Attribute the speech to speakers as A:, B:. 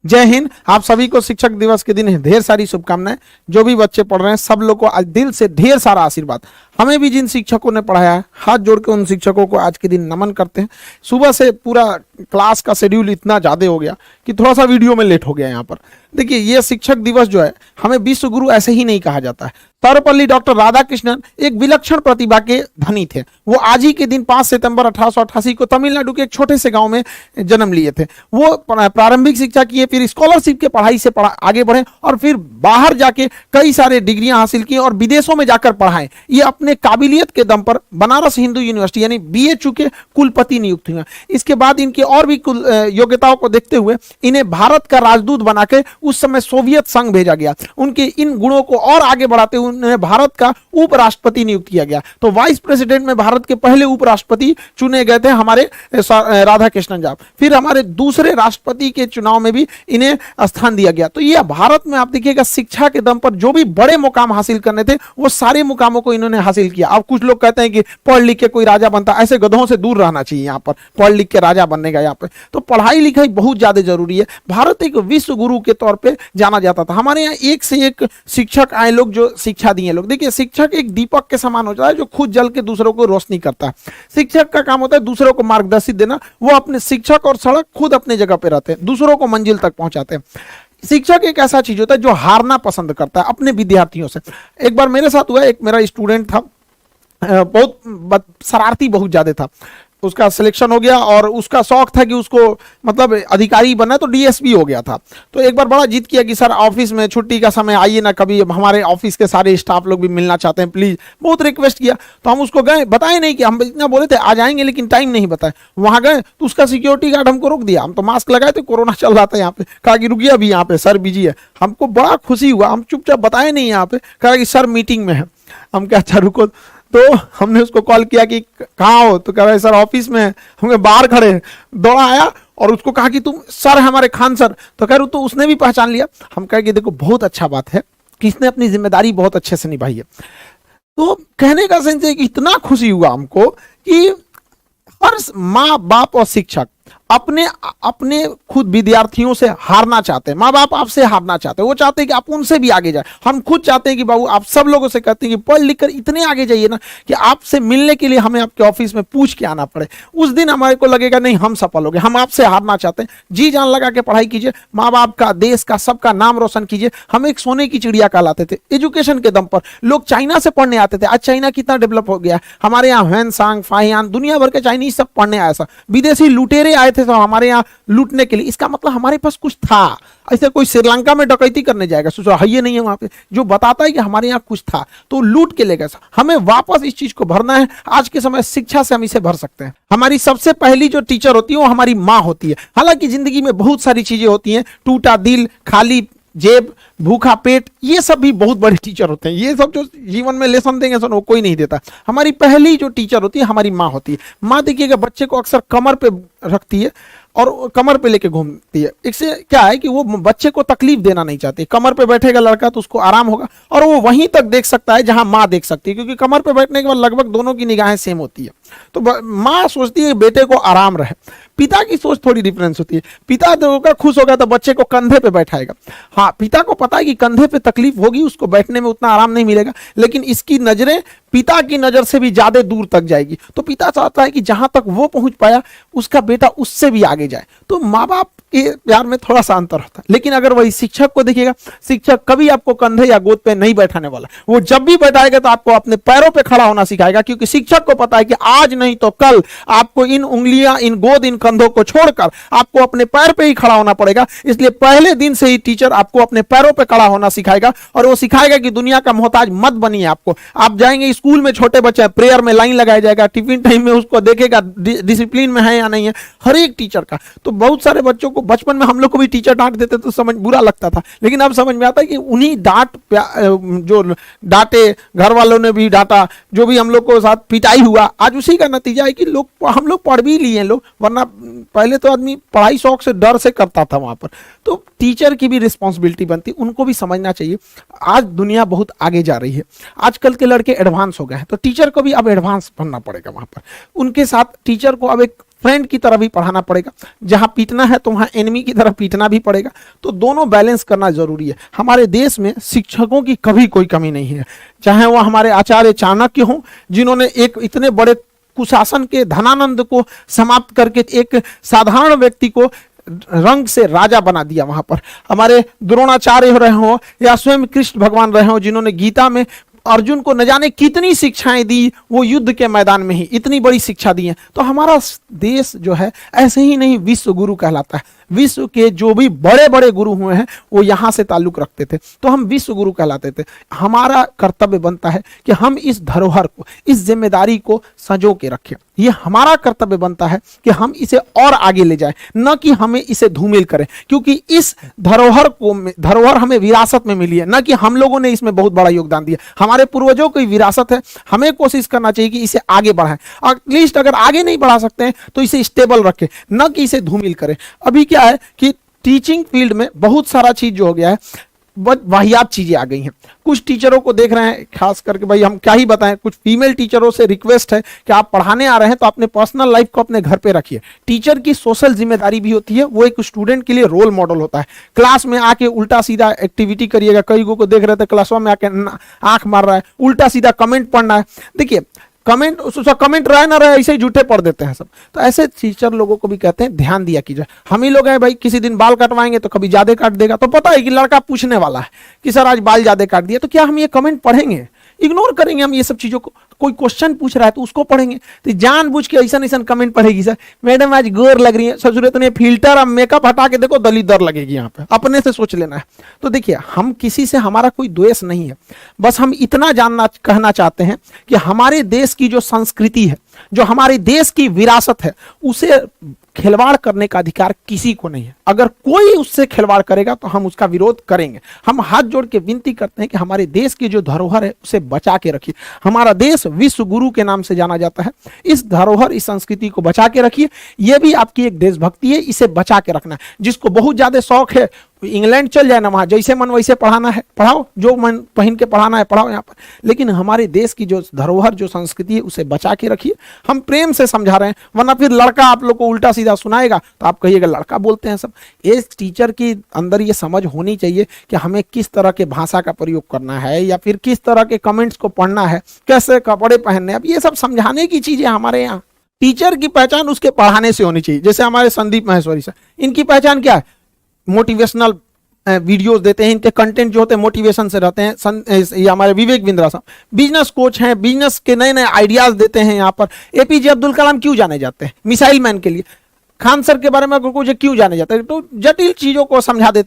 A: जय हिंद। आप सभी को शिक्षक दिवस के दिन ढेर सारी शुभकामनाएं। जो भी बच्चे पढ़ रहे हैं सब लोग को आज दिल से ढेर सारा आशीर्वाद। हमें भी जिन शिक्षकों ने पढ़ाया है हाथ जोड़ के उन शिक्षकों को आज के दिन नमन करते हैं। सुबह से पूरा क्लास का शेड्यूल इतना ज़्यादा हो गया कि थोड़ा सा वीडियो में लेट हो गया यहाँ पर। देखिए, ये शिक्षक दिवस जो है हमें विश्व गुरु ऐसे ही नहीं कहा जाता है। सर्वपल्ली डॉक्टर राधाकृष्णन एक विलक्षण प्रतिभा के धनी थे। वो आज ही के दिन 5 सितंबर 1888 को तमिलनाडु के एक छोटे से गांव में जन्म लिए थे। वो प्रारंभिक शिक्षा किए, फिर स्कॉलरशिप के पढ़ाई से आगे बढ़े और फिर बाहर जाके कई सारे डिग्रियां हासिल की और विदेशों में जाकर पढ़ाएं। ये अपने काबिलियत के दम पर बनारस हिंदू यूनिवर्सिटी यानी BA के कुलपति नियुक्त हुए। इसके बाद इनकी और भी योग्यताओं को देखते हुए इन्हें भारत का राजदूत बनाकर उस समय सोवियत संघ भेजा गया। उनके इन गुणों को और आगे बढ़ाते हुए उन्हें भारत का उपराष्ट्रपति नियुक्त किया गया। तो वाइस प्रेसिडेंट में भारत के पहले उपराष्ट्रपति चुने गए थे हमारे राधाकृष्णन जी। फिर हमारे दूसरे राष्ट्रपति के चुनाव में भी इन्हें स्थान दिया गया। तो ये भारत में आप देखिएगा शिक्षा के दम पर जो भी बड़े मुकाम हासिल करने थे वो सारे मुकामों को इन्होंने हासिल किया। अब कुछ लोग कहते हैं कि पढ़ लिख के कोई राजा बनता, ऐसे गधों से दूर रहना चाहिए। यहाँ पर पढ़ लिख के राजा बनने का यहाँ पे तो पढ़ाई लिखाई बहुत ज्यादा जरूरी है। भारत एक विश्व गुरु के तौर पे जाना जाता था। हमारे यहाँ एक से एक शिक्षक आए लोग जो शिक्षा दिए लोग। देखिए, शिक्षक एक दीपक के समान होता है जो खुद जल के दूसरों को रोशनी करता है। शिक्षक का काम होता है दूसरों को मार्गदर्शित देना। वो अपने शिक्षक और सड़क खुद अपने जगह पे रहते हैं, दूसरों को मंजिल तक पहुंचाते हैं। शिक्षक एक ऐसा चीज होता है जो हारना पसंद करता है अपने विद्यार्थियों से। एक बार मेरे साथ हुआ, एक मेरा स्टूडेंट था, बहुत शरारती बहुत ज्यादा था। उसका सिलेक्शन हो गया और उसका शौक था कि उसको मतलब अधिकारी बनना, तो DSP हो गया था। तो एक बार बड़ा जिद किया कि सर ऑफिस में छुट्टी का समय आइए ना कभी, हमारे ऑफिस के सारे स्टाफ लोग भी मिलना चाहते हैं प्लीज। बहुत रिक्वेस्ट किया तो हम उसको गए, बताए नहीं कि हम इतना बोले थे आ जाएंगे लेकिन टाइम नहीं बताए। वहां गए तो उसका सिक्योरिटी गार्ड हमको रोक दिया। हम तो मास्क लगाए थे, कोरोना चल रहा था यहाँ पे। कहा कि रुकिए अभी यहाँ पे सर बिजी है। हमको बड़ा खुशी हुआ, हम चुपचाप बताए नहीं यहाँ पे। कहा कि सर मीटिंग में है। हम क्या अच्छा रुको। तो हमने उसको कॉल किया कि कहाँ हो, तो कह रहे सर ऑफिस में है। हम बाहर खड़े हैं। दौड़ा आया और उसको कहा कि तुम सर हमारे खान सर। तो कह रहे तो उसने भी पहचान लिया। हम कहे कि देखो बहुत अच्छा बात है कि इसने अपनी जिम्मेदारी बहुत अच्छे से निभाई है। तो कहने का सेंस है कि इतना खुशी हुआ हमको कि हर माँ बाप और शिक्षक अपने खुद विद्यार्थियों से हारना चाहते हैं। माँ बाप आपसे हारना चाहते हैं, वो चाहते हैं कि आप उनसे भी आगे जाए। हम खुद चाहते हैं कि बाबू आप सब लोगों से कहते हैं कि पढ़ लिख कर इतने आगे जाइए ना कि आपसे मिलने के लिए हमें आपके ऑफिस में पूछ के आना पड़े। उस दिन हमारे को लगेगा नहीं हम सफल हो गए। हम आपसे हारना चाहते हैं। जी जान लगा के पढ़ाई कीजिए, माँ बाप का, देश का, सबका नाम रोशन कीजिए। हम एक सोने की चिड़िया कहलाते थे एजुकेशन के दम पर। लोग चाइना से पढ़ने आते थे। आज चाइना कितना डेवलप हो गया। हमारे यहाँ ह्वेनसांग, फाहियान, दुनिया भर के चाइनीज सब पढ़ने आए। विदेशी लुटेरे आए थे तो हमारे यहाँ लूटने के लिए। इसका मतलब हमारे पास कुछ था। ऐसे कोई श्रीलंका में डकैती करने जाएगा, सोचो है ये नहीं है वहां पे, जो बताता है कि हमारे यहाँ कुछ था तो लूट के ले गए। हमें वापस इस चीज को भरना है। आज के समय शिक्षा से हम इसे भर सकते हैं। हमारी सबसे पहली जो टीचर होती है वो हमारी माँ होती है। हालांकि जिंदगी में बहुत सारी चीजें होती हैं, टूटा दिल, खाली जेब, भूखा पेट, ये सब भी बहुत बड़े टीचर होते हैं। ये सब जो जीवन में लेसन देंगे सर वो कोई नहीं देता। हमारी पहली जो टीचर होती है हमारी माँ होती है। माँ देखिएगा बच्चे को अक्सर कमर पे रखती है और कमर पे लेके घूमती है। इससे क्या है कि वो बच्चे को तकलीफ देना नहीं चाहती। कमर पे बैठेगा लड़का तो उसको आराम होगा और वो वहीं तक देख सकता है जहां माँ देख सकती है, क्योंकि कमर पे बैठने के बाद लगभग दोनों की निगाहें सेम होती है। तो माँ सोचती है बेटे को आराम रहे। पिता की सोच थोड़ी डिफरेंस होती है। पिता होगा खुश होगा तो बच्चे को कंधे पे बैठाएगा। हाँ, पिता को पता है कि कंधे पे तकलीफ होगी, उसको बैठने में उतना आराम नहीं मिलेगा, लेकिन इसकी नजरें पिता की नजर से भी ज्यादा दूर तक जाएगी। तो पिता चाहता है कि जहां तक वो पहुंच पाया उसका बेटा उससे भी आगे जाए। तो माँ बाप के प्यार में थोड़ा सा अंतर होता है। लेकिन अगर वही शिक्षक को देखिएगा, शिक्षक कभी आपको कंधे या गोद पे नहीं बैठाने वाला। वो जब भी बैठाएगा तो आपको अपने पैरों पे खड़ा होना सिखाएगा, क्योंकि शिक्षक को पता है कि आज नहीं तो कल आपको इन उंगलियां, इन गोद, इन कंधों को छोड़कर आपको अपने पैर पे ही खड़ा होना पड़ेगा। इसलिए पहले दिन से ही टीचर आपको अपने पैरों पे खड़ा होना सिखाएगा और वो सिखाएगा कि दुनिया का मोहताज मत बनिए। आपको आप जाएंगे स्कूल में, छोटे बच्चे प्रेयर में लाइन लगाया जाएगा, टिफिन टाइम में उसको देखेगा डिसिप्लिन में है या नहीं है, हर एक टीचर का। तो बहुत सारे बच्चों को बचपन में हम लोग को भी टीचर डांट देते तो समझ बुरा लगता था, लेकिन अब समझ में आता है कि उन्हीं जो डांटे, घर वालों ने भी डांटा, जो भी हम लोग को साथ पिटाई हुआ, आज उसी का नतीजा है कि हम लोग पढ़ भी लिए लोग। वरना पहले तो आदमी पढ़ाई शौक से, डर से करता था वहां पर। तो टीचर की भी रिस्पॉन्सिबिलिटी बनती, उनको भी समझना चाहिए। आज दुनिया बहुत आगे जा रही है, आजकल के लड़के एडवांस हो गए हैं, तो टीचर को भी अब एडवांस बनना पड़ेगा वहां पर। उनके साथ टीचर को अब एक फ्रेंड की तरह भी पढ़ाना पड़ेगा, जहां पीटना है तो वहां एनिमी की तरह पीटना भी पड़ेगा। तो दोनों बैलेंस करना जरूरी है। हमारे देश में शिक्षकों की कभी कोई कमी नहीं है, चाहे वह हमारे आचार्य चाणक्य हों, जिन्होंने एक इतने बड़े कुशासन के धनानंद को समाप्त करके एक साधारण व्यक्ति को रंग से राजा बना दिया। वहां पर हमारे द्रोणाचार्य रहे हो या स्वयं कृष्ण भगवान रहे हो, जिन्होंने गीता में अर्जुन को न जाने कितनी शिक्षाएं दी, वो युद्ध के मैदान में ही इतनी बड़ी शिक्षा दी है। तो हमारा देश जो है ऐसे ही नहीं विश्व गुरु कहलाता है। विश्व के जो भी बड़े बड़े गुरु हुए हैं वो यहाँ से ताल्लुक रखते थे, तो हम विश्व गुरु कहलाते थे। हमारा कर्तव्य बनता है कि हम इस धरोहर को, इस जिम्मेदारी को संजो के रखें। ये हमारा कर्तव्य बनता है कि हम इसे और आगे ले जाएं, न कि हमें इसे धूमिल करें, क्योंकि इस धरोहर हमें विरासत में मिली है, न कि हम लोगों ने इसमें बहुत बड़ा योगदान दिया। हमारे पूर्वजों की विरासत है, हमें कोशिश करना चाहिए कि इसे आगे बढ़ाएं। एटलीस्ट अगर आगे नहीं बढ़ा सकते हैं तो इसे स्टेबल रखें, न कि इसे धूमिल करें। अभी क्या है कि टीचिंग फील्ड में बहुत सारा चीज जो हो गया है, वाहियात चीजें आ गई हैं। कुछ टीचरों को देख रहे हैं, खास करके भाई हम क्या ही बताएं, कुछ फीमेल टीचरों से रिक्वेस्ट है कि आप पढ़ाने आ रहे हैं तो अपने पर्सनल लाइफ को अपने घर पे रखिए। टीचर की सोशल जिम्मेदारी भी होती है, वो एक स्टूडेंट के लिए रोल मॉडल होता है। क्लास में आके उल्टा सीधा एक्टिविटी करिएगा, कई को देख रहे थे क्लास में आके आंख मार रहा है, उल्टा सीधा कमेंट पढ़ना है। देखिए कमेंट रहे ना रहे ऐसे ही झूठे पढ़ देते हैं सब। तो ऐसे टीचर लोगों को भी कहते हैं ध्यान दिया कीजिए। हम ही लोग हैं भाई, किसी दिन बाल कटवाएंगे तो कभी ज्यादा काट देगा, तो पता है कि लड़का पूछने वाला है कि सर आज बाल ज्यादा काट दिया, तो क्या हम ये कमेंट पढ़ेंगे? इग्नोर करेंगे हम ये सब चीजों को। कोई क्वेश्चन पूछ रहा है तो उसको पढ़ेंगे, तो जानबूझ के ऐसा ऐसा कमेंट पढ़ेगी, सर मैडम आज गोर लग रही है, सब जरूरत नहीं फिल्टर और मेकअप हटा के देखो दलिदर लगेगी, यहाँ पे अपने से सोच लेना है। तो देखिए हम किसी से, हमारा कोई द्वेष नहीं है, बस हम इतना कहना चाहते हैं कि हमारे देश की जो संस्कृति है, जो हमारे देश की विरासत है, उसे खिलवाड़ करने का अधिकार किसी को नहीं है। अगर कोई उससे खिलवाड़ करेगा तो हम उसका विरोध करेंगे। हम हाथ जोड़ के विनती करते हैं कि हमारे देश की जो धरोहर है उसे बचा के रखिए। हमारा देश विश्व गुरु के नाम से जाना जाता है। इस धरोहर, इस संस्कृति को बचा के रखिए। यह भी आपकी एक देशभक्ति है, इसे बचा के रखना है। जिसको बहुत ज्यादा शौक है इंग्लैंड चल जाए ना, वहां जैसे मन वैसे पढ़ाना है पढ़ाओ, जो मन पहन के पढ़ाना है पढ़ाओ यहाँ पर, लेकिन हमारे देश की जो धरोहर, जो संस्कृति है उसे बचा के रखिए। हम प्रेम से समझा रहे हैं, वरना फिर लड़का आप लोग को उल्टा सीधा सुनाएगा तो आप कहिएगा लड़का बोलते हैं सब। इस टीचर के अंदर ये समझ होनी चाहिए कि हमें किस तरह के भाषा का प्रयोग करना है, या फिर किस तरह के कमेंट्स को पढ़ना है, कैसे कपड़े पहनने। अब ये सब समझाने की चीजें हमारे यहाँ। टीचर की पहचान उसके पढ़ाने से होनी चाहिए। जैसे हमारे संदीप महेश्वरी सर, इनकी पहचान क्या है? मोटिवेशनल वीडियोस देते हैं, इनके कंटेंट जो होते हैं मोटिवेशन से रहते हैं। ये हमारे विवेक बिंद्रा साहब बिजनेस कोच हैं, बिजनेस के नए नए आइडियाज देते हैं। यहाँ पर एपीजे अब्दुल कलाम क्यों जाने जाते हैं? मिसाइल मैन के लिए। खान सर के बारे में अगर कुछ क्यों जाने जाते हैं? तो जटिल चीजों को समझा देते